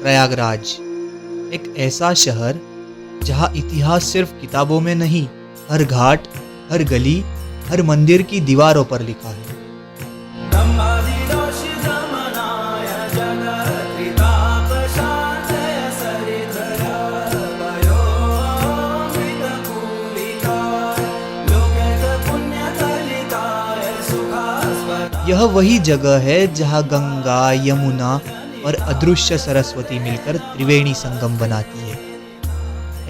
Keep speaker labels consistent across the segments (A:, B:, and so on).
A: प्रयागराज, एक ऐसा शहर जहाँ इतिहास सिर्फ किताबों में नहीं, हर घाट, हर गली, हर मंदिर की दीवारों पर लिखा है। यह वही जगह है जहाँ गंगा, यमुना और अदृश्य सरस्वती मिलकर त्रिवेणी संगम बनाती है।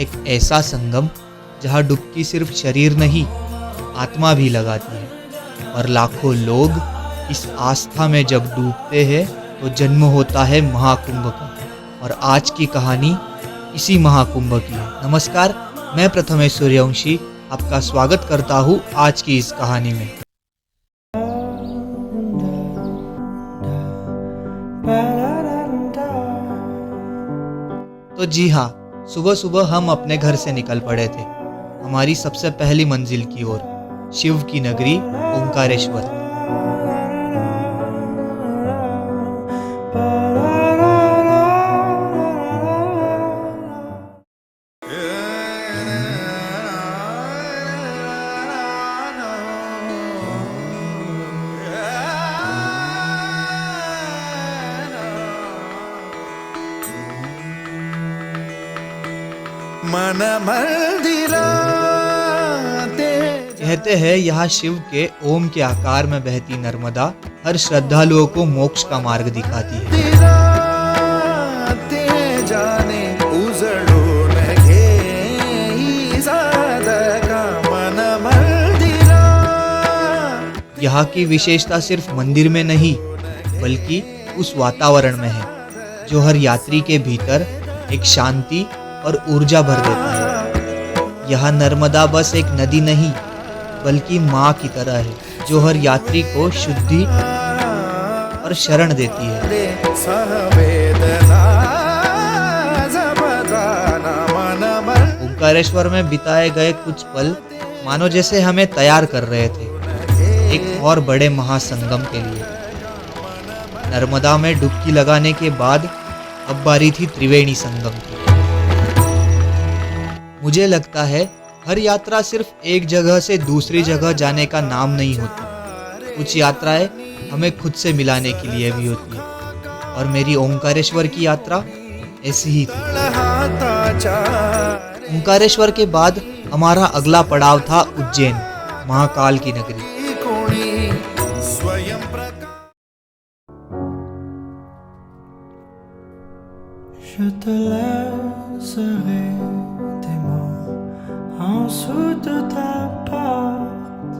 A: एक ऐसा संगम जहाँ डुबकी सिर्फ शरीर नहीं, आत्मा भी लगाती है। और लाखों लोग इस आस्था में जब डूबते हैं तो जन्म होता है महाकुंभ का। और आज की कहानी इसी महाकुंभ की है। नमस्कार, मैं प्रथमेश सूर्यवंशी आपका स्वागत करता हूँ आज की इस कहानी में। तो जी हाँ, सुबह सुबह हम अपने घर से निकल पड़े थे, हमारी सबसे पहली मंजिल की ओर, शिव की नगरी ओंकारेश्वर। कहते हैं यहाँ शिव के ओम के आकार में बहती नर्मदा हर श्रद्धालुओं को मोक्ष का मार्ग दिखाती है। यहाँ की विशेषता सिर्फ मंदिर में नहीं बल्कि उस वातावरण में है जो हर यात्री के भीतर एक शांति और ऊर्जा भर देता है। यह नर्मदा बस एक नदी नहीं बल्कि माँ की तरह है जो हर यात्री को शुद्धि और शरण देती है। ओंकारेश्वर में बिताए गए कुछ पल मानो जैसे हमें तैयार कर रहे थे एक और बड़े महासंगम के लिए। नर्मदा में डुबकी लगाने के बाद अब बारी थी त्रिवेणी संगम की। मुझे लगता है हर यात्रा सिर्फ एक जगह से दूसरी जगह जाने का नाम नहीं होती। कुछ यात्राएं हमें खुद से मिलाने के लिए भी होती है और मेरी ओंकारेश्वर की यात्रा ऐसी ही थी। ओंकारेश्वर के बाद हमारा अगला पड़ाव था उज्जैन, महाकाल की नगरी।
B: Je te laisserai des mots en dessous de ta porte,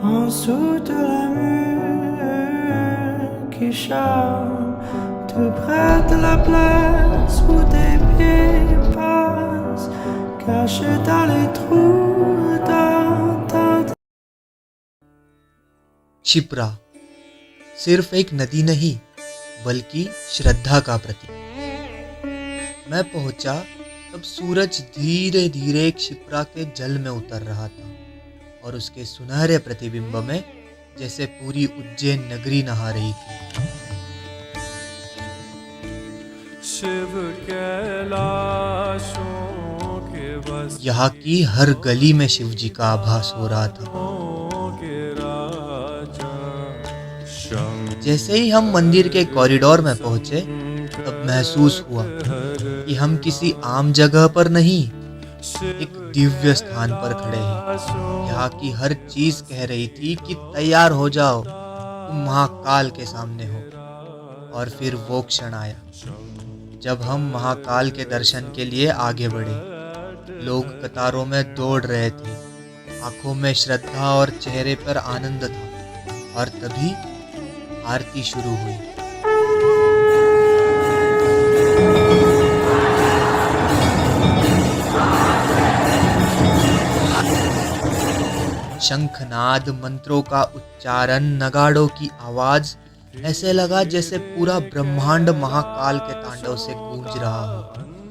B: en dessous de la mur qui chante tout près de la place où tes pieds passent, cachés dans les trous dans ta tête.
A: Kshipra सिर्फ एक नदी नहीं बल्कि श्रद्धा का प्रतीक। मैं पहुंचा तब सूरज धीरे धीरे क्षिप्रा के जल में उतर रहा था और उसके सुनहरे प्रतिबिंब में जैसे पूरी उज्जैन नगरी नहा रही थी। यहाँ की हर गली में शिव जी का आभास हो रहा था। जैसे ही हम मंदिर के कॉरिडोर में पहुंचे तब महसूस हुआ कि हम किसी आम जगह पर नहीं, एक दिव्य स्थान पर खड़े हैं। यहाँ की हर चीज कह रही थी कि तैयार हो जाओ, तुम महाकाल के सामने हो। और फिर वो क्षण आया जब हम महाकाल के दर्शन के लिए आगे बढ़े। लोग कतारों में दौड़ रहे थे, आंखों में श्रद्धा और चेहरे पर आनंद था। और तभी आरती शुरू हुई। शंखनाद, मंत्रों का उच्चारण, नगाड़ों की आवाज, ऐसे लगा जैसे पूरा ब्रह्मांड महाकाल के तांडव से गूंज रहा हो।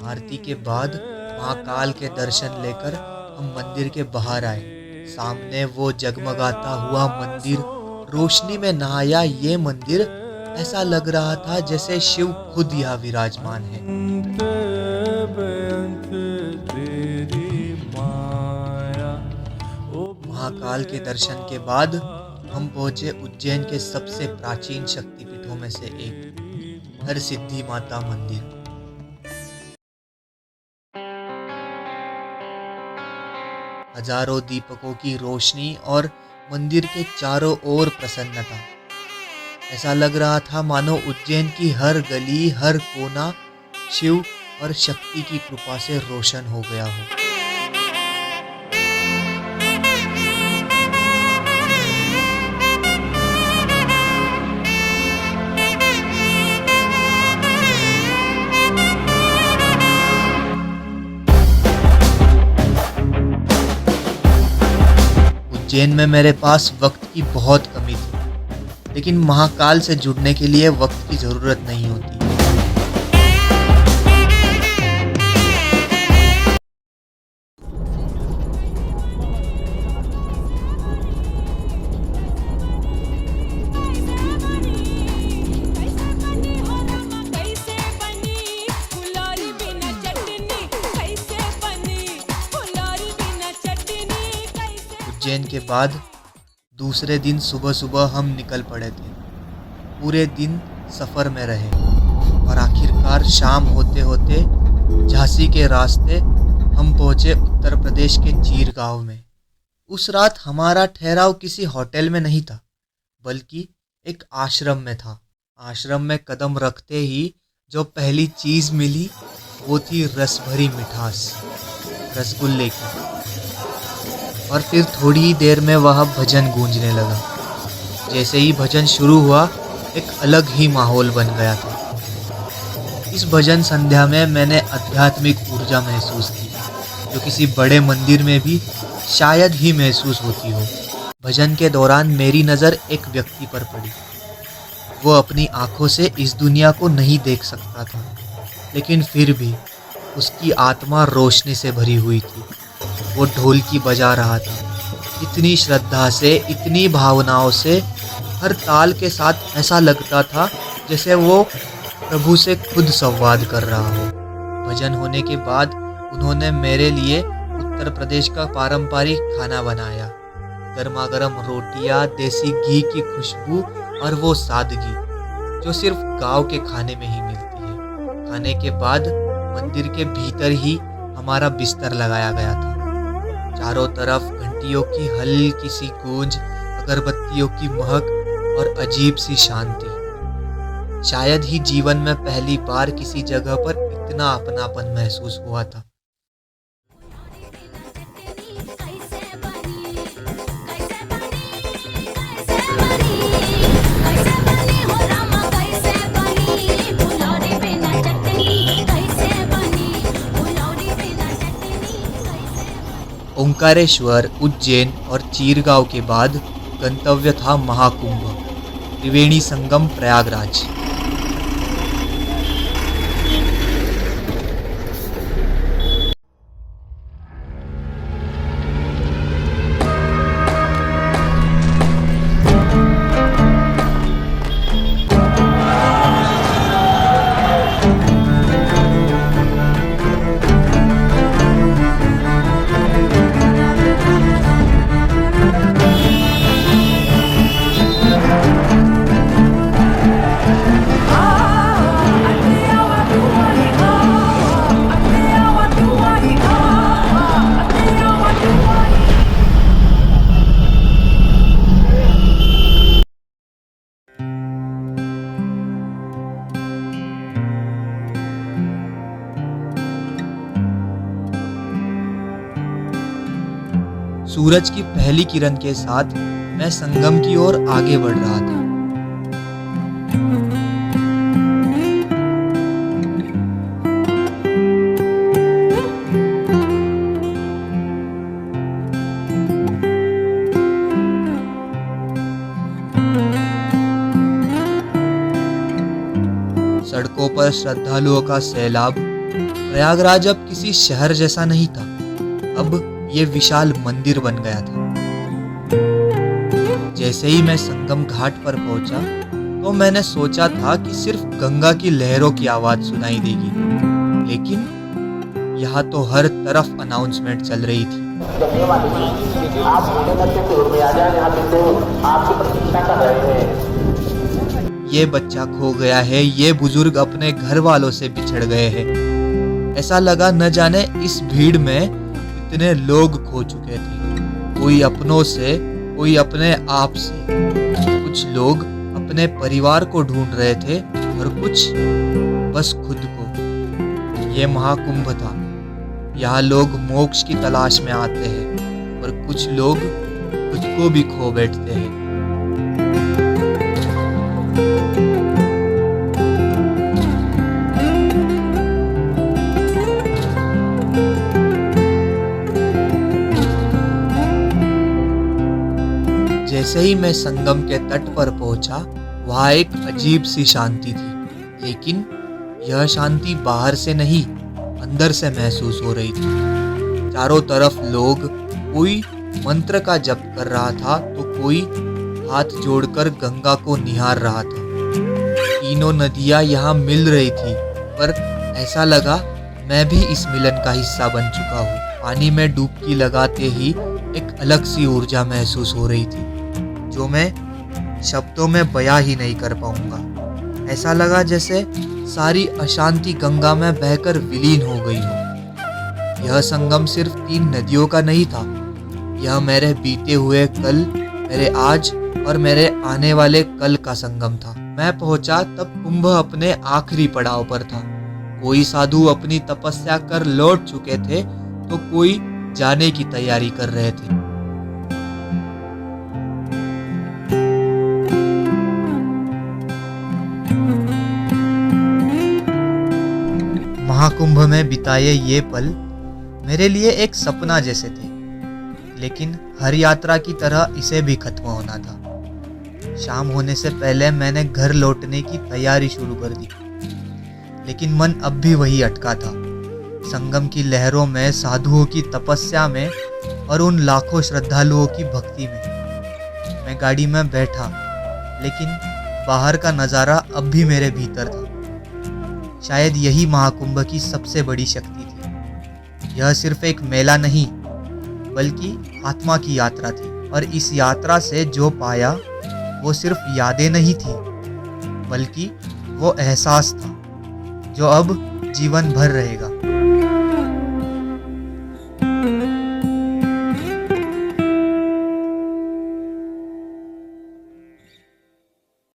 A: आरती के बाद महाकाल के दर्शन लेकर हम मंदिर के बाहर आए। सामने वो जगमगाता हुआ मंदिर, रोशनी में नहाया ये मंदिर ऐसा लग रहा था जैसे शिव खुद यहाँ विराजमान है। महाकाल के दर्शन के बाद हम पहुंचे उज्जैन के सबसे प्राचीन शक्तिपीठों में से एक, हरसिद्धि माता मंदिर। हजारों दीपकों की रोशनी और मंदिर के चारों ओर प्रसन्नता। ऐसा लग रहा था मानो उज्जैन की हर गली, हर कोना शिव और शक्ति की कृपा से रोशन हो गया हो। उज्जैन में मेरे पास वक्त की बहुत कमी थी, लेकिन महाकाल से जुड़ने के लिए वक्त की जरूरत नहीं होती। उज्जैन के बाद दूसरे दिन सुबह सुबह हम निकल पड़े थे। पूरे दिन सफ़र में रहे और आखिरकार शाम होते होते झांसी के रास्ते हम पहुँचे उत्तर प्रदेश के चीर गांव में। उस रात हमारा ठहराव किसी होटल में नहीं था, बल्कि एक आश्रम में था। आश्रम में कदम रखते ही जो पहली चीज़ मिली वो थी रस भरी मिठास, रसगुल्ले की। और फिर थोड़ी ही देर में वह भजन गूंजने लगा। जैसे ही भजन शुरू हुआ, एक अलग ही माहौल बन गया था। इस भजन संध्या में मैंने आध्यात्मिक ऊर्जा महसूस की, जो किसी बड़े मंदिर में भी शायद ही महसूस होती हो। भजन के दौरान मेरी नज़र एक व्यक्ति पर पड़ी। वो अपनी आंखों से इस दुनिया को नहीं देख सकता था, लेकिन फिर भी उसकी आत्मा रोशनी से भरी हुई थी। वो ढोलकी बजा रहा था, इतनी श्रद्धा से, इतनी भावनाओं से, हर ताल के साथ ऐसा लगता था जैसे वो प्रभु से खुद संवाद कर रहा हो। भजन होने के बाद उन्होंने मेरे लिए उत्तर प्रदेश का पारंपरिक खाना बनाया। गर्मा गर्म रोटियां, देसी घी की खुशबू और वो सादगी जो सिर्फ गांव के खाने में ही मिलती है। खाने के बाद मंदिर के भीतर ही हमारा बिस्तर लगाया गया था। चारों तरफ घंटियों की हल्की सी गूंज, अगरबत्तियों की महक और अजीब सी शांति। शायद ही जीवन में पहली बार किसी जगह पर इतना अपनापन महसूस हुआ था। ओंकारेश्वर, उज्जैन और चीरगांव के बाद गंतव्य था महाकुंभ, त्रिवेणी संगम प्रयागराज। सूरज की पहली किरण के साथ मैं संगम की ओर आगे बढ़ रहा था। सड़कों पर श्रद्धालुओं का सैलाब। प्रयागराज अब किसी शहर जैसा नहीं था, अब ये विशाल मंदिर बन गया था। जैसे ही मैं संगम घाट पर पहुंचा, तो मैंने सोचा था कि सिर्फ गंगा की लहरों की आवाज़ सुनाई देगी, लेकिन यहाँ तो हर तरफ अनाउंसमेंट चल रही थी।
C: आप में आ जाए, यहाँ पे आपकी प्रतीक्षा कर रहे हैं।
A: ये बच्चा खो गया है, ये बुजुर्ग अपने घर वालों से बिछड़ गए हैं। ऐसा लगा न जाने इस भीड़ में इतने लोग खो चुके थे, कोई अपनों से, कोई अपने आप से। कुछ लोग अपने परिवार को ढूंढ रहे थे और कुछ बस खुद को। ये महाकुंभ था। यहाँ लोग मोक्ष की तलाश में आते हैं और कुछ लोग खुद को भी खो बैठते हैं। जैसे ही मैं संगम के तट पर पहुंचा, वहाँ एक अजीब सी शांति थी, लेकिन यह शांति बाहर से नहीं, अंदर से महसूस हो रही थी। चारों तरफ लोग, कोई मंत्र का जप कर रहा था तो कोई हाथ जोड़कर गंगा को निहार रहा था। तीनों नदियाँ यहाँ मिल रही थी, पर ऐसा लगा मैं भी इस मिलन का हिस्सा बन चुका हूँ। पानी में डुबकी लगाते ही एक अलग सी ऊर्जा महसूस हो रही थी, जो मैं शब्दों में बयां ही नहीं कर पाऊंगा। ऐसा लगा जैसे सारी अशांति गंगा में बहकर विलीन हो गई हो। यह संगम सिर्फ 3 नदियों का नहीं था, यह मेरे बीते हुए कल, मेरे आज और मेरे आने वाले कल का संगम था। मैं पहुंचा तब कुंभ अपने आखिरी पड़ाव पर था। कोई साधु अपनी तपस्या कर लौट चुके थे तो कोई जाने की तैयारी कर रहे थे। महाकुंभ में बिताए ये पल मेरे लिए एक सपना जैसे थे, लेकिन हर यात्रा की तरह इसे भी खत्म होना था। शाम होने से पहले मैंने घर लौटने की तैयारी शुरू कर दी, लेकिन मन अब भी वही अटका था, संगम की लहरों में, साधुओं की तपस्या में और उन लाखों श्रद्धालुओं की भक्ति में। मैं गाड़ी में बैठा, लेकिन बाहर का नज़ारा अब भी मेरे भीतर था। शायद यही महाकुंभ की सबसे बड़ी शक्ति थी। यह सिर्फ एक मेला नहीं, बल्कि आत्मा की यात्रा थी, और इस यात्रा से जो पाया वो सिर्फ यादें नहीं थी, बल्कि वो एहसास था जो अब जीवन भर रहेगा।